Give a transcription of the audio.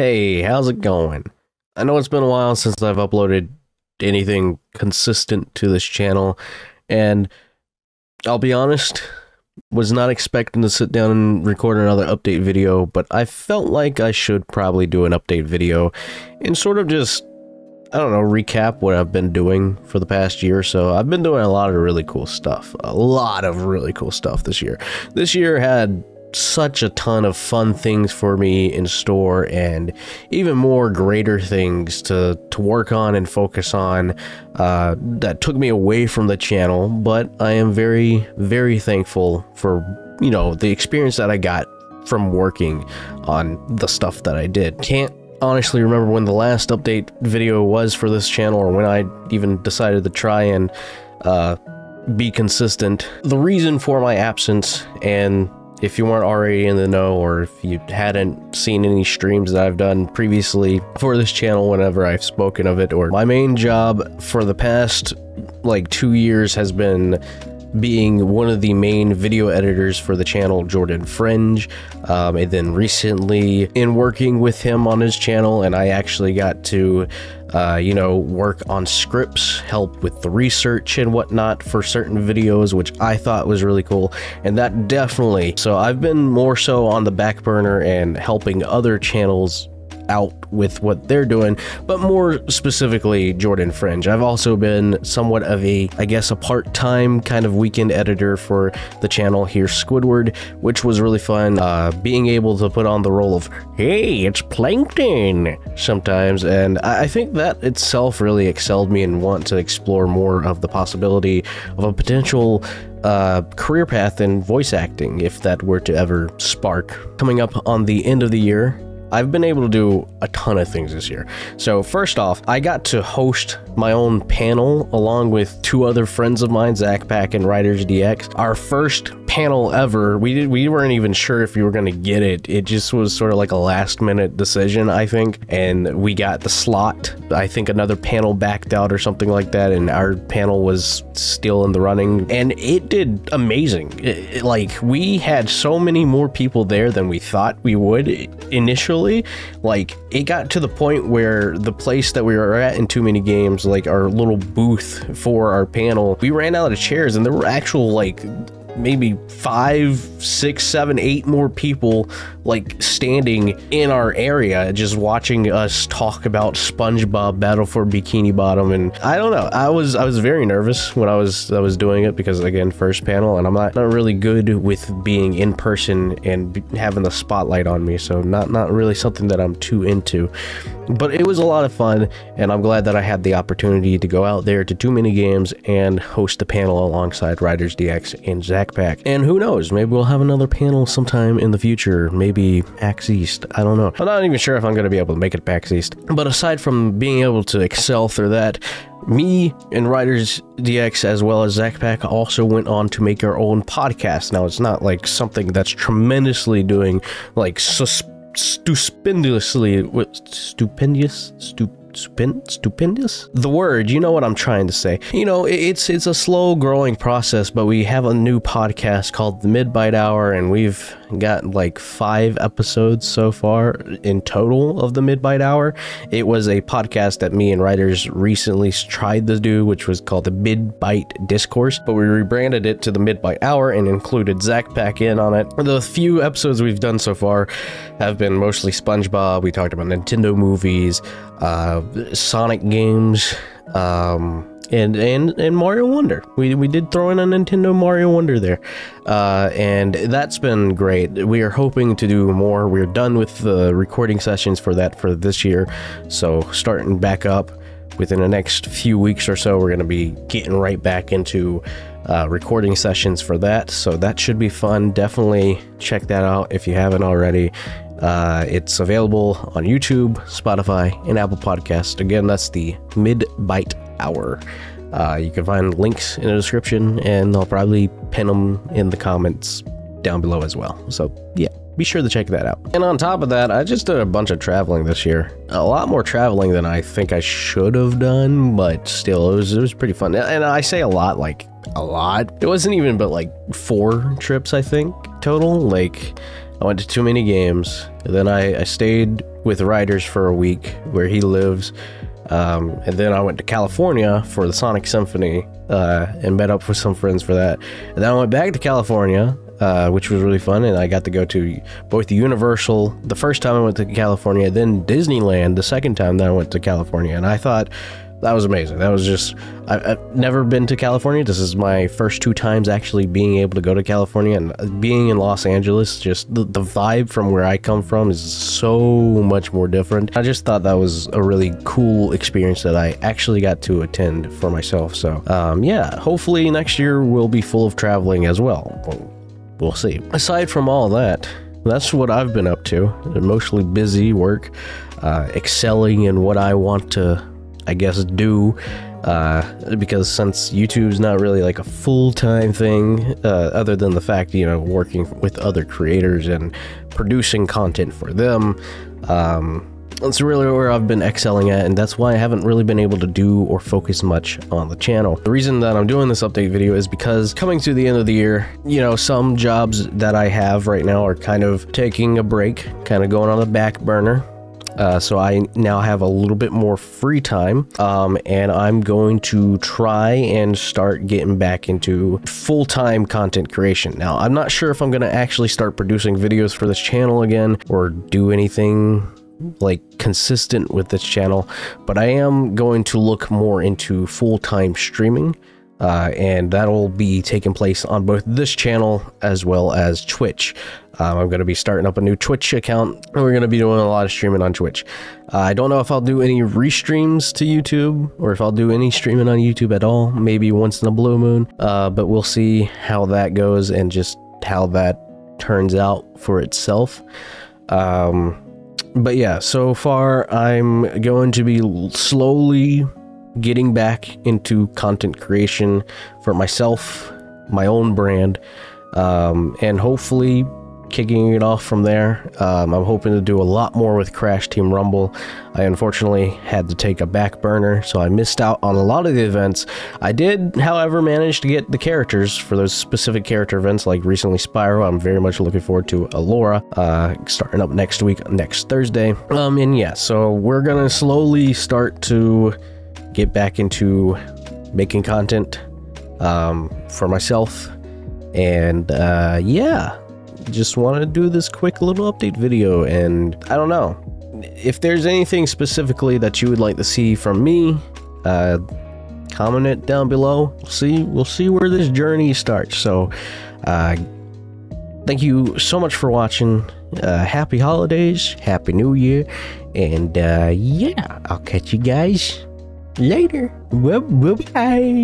Hey, how's it going? I know it's been a while since I've uploaded anything consistent to this channel, and I'll be honest, was not expecting to sit down and record another update video, but I felt like I should probably do an update video and sort of just, I don't know, recap what I've been doing for the past year or so. I've been doing a lot of really cool stuff. This year. This year had such a ton of fun things for me in store, and even more greater things to work on and focus on that took me away from the channel. But I am very, very thankful for, you know, the experience that I got from working on the stuff that I did. Can't honestly remember when the last update video was for this channel, or when I even decided to try and be consistent. The reason for my absence, and if you weren't already in the know, or if you hadn't seen any streams that I've done previously for this channel whenever I've spoken of it, or my main job for the past like 2 years has been being one of the main video editors for the channel, Jordan Fringe, and then recently in working with him on his channel, and I actually got to you know, work on scripts, help with the research and whatnot for certain videos, which I thought was really cool. And that definitely, so I've been more so on the back burner and helping other channels out with what they're doing, but more specifically Jordan Fringe. I've also been somewhat of a, I guess, a part-time kind of weekend editor for the channel here, Squidward, which was really fun, being able to put on the role of, hey, it's Plankton sometimes, and I think that itself really excelled me and want to explore more of the possibility of a potential career path in voice acting, if that were to ever spark. Coming up on the end of the year, I've been able to do a ton of things this year. So first off, I got to host my own panel along with 2 other friends of mine, Zach Pack and Writers DX. Our first panel ever. We weren't even sure if we were going to get it. It just was sort of like a last minute decision, I think, and we got the slot. I think another panel backed out or something like that, and our panel was still in the running, and it did amazing. Like, we had so many more people there than we thought we would initially. Like, it got to the point where the place that we were at in Too Many Games, like our little booth for our panel, we ran out of chairs, and there were actual, like, maybe 5, 6, 7, 8 more people like standing in our area just watching us talk about SpongeBob Battle for Bikini Bottom. And I don't know, I was very nervous when I was doing it, because again, first panel, and I'm not really good with being in person and having the spotlight on me, so not really something that I'm too into. But it was a lot of fun, and I'm glad that I had the opportunity to go out there to Too Many Games and host a panel alongside Writers DX and Zach Pack. And who knows, maybe we'll have another panel sometime in the future, maybe PAX East, I don't know. I'm not even sure if I'm going to be able to make it PAX East. But aside from being able to excel through that, me and Writers DX as well as Zach Pack also went on to make our own podcast. Now, it's not like something that's tremendously doing like stupendous. The word, you know what I'm trying to say. You know, it's a slow growing process, but we have a new podcast called the MidByte Hour, and we've got like 5 episodes so far in total of the MidByte Hour. It was a podcast that me and Writers recently tried to do, which was called the MidByte Discourse, but we rebranded it to the MidByte Hour and included Zach Pack in on it. The few episodes we've done so far have been mostly SpongeBob. We talked about Nintendo movies, Sonic games, and Mario Wonder. We did throw in a Nintendo Mario Wonder there, and that's been great. We are hoping to do more. We're done with the recording sessions for that for this year, so starting back up within the next few weeks or so, we're going to be getting right back into recording sessions for that, so that should be fun. Definitely check that out if you haven't already. It's available on YouTube, Spotify, and Apple Podcasts. Again, that's the MidByte Hour. You can find links in the description, and I'll probably pin them in the comments down below as well. So yeah, be sure to check that out. And on top of that, I just did a bunch of traveling this year. A lot more traveling than I think I should have done, but still, it was pretty fun. And I say a lot, like a lot. It wasn't even but like 4 trips, I think, total. Like, I went to Too Many Games, and then I stayed with writers for a week where he lives. And then I went to California for the Sonic Symphony and met up with some friends for that. And then I went back to California, which was really fun, and I got to go to both the Universal the first time I went to California, then Disneyland the second time that I went to California, and I thought that was amazing. That was just, I've never been to California. This is my first 2 times actually being able to go to California, and being in Los Angeles, just the vibe from where I come from is so much more different. I just thought that was a really cool experience that I actually got to attend for myself. So yeah, hopefully next year will be full of traveling as well. We'll see. Aside from all that, that's what I've been up to. Mostly busy work, excelling in what I want to, I guess, do, because since YouTube's not really like a full-time thing, other than the fact, you know, working with other creators and producing content for them, that's really where I've been excelling at, and that's why I haven't really been able to do or focus much on the channel. The reason that I'm doing this update video is because coming to the end of the year, you know, some jobs that I have right now are kind of taking a break, kind of going on the back burner. So I now have a little bit more free time, and I'm going to try and start getting back into full-time content creation. Now, I'm not sure if I'm going to actually start producing videos for this channel again or do anything like consistent with this channel, but I am going to look more into full-time streaming, and that'll be taking place on both this channel as well as Twitch. I'm going to be starting up a new Twitch account, and we're going to be doing a lot of streaming on Twitch. I don't know if I'll do any restreams to YouTube, or if I'll do any streaming on YouTube at all, maybe once in a blue moon, but we'll see how that goes and just how that turns out for itself. But yeah, so far I'm going to be slowly getting back into content creation for myself, my own brand, and hopefully kicking it off from there. I'm hoping to do a lot more with Crash Team Rumble. I unfortunately had to take a back burner, so I missed out on a lot of the events. I did, however, manage to get the characters for those specific character events, like recently Spyro. I'm very much looking forward to Allura, starting up next week, next Thursday. And yeah, so we're gonna slowly start to get back into making content for myself, and yeah, just want to do this quick little update video. And I don't know if there's anything specifically that you would like to see from me, comment it down below. We'll see where this journey starts. So thank you so much for watching. Happy holidays, happy new year, and yeah, I'll catch you guys later. Bye bye.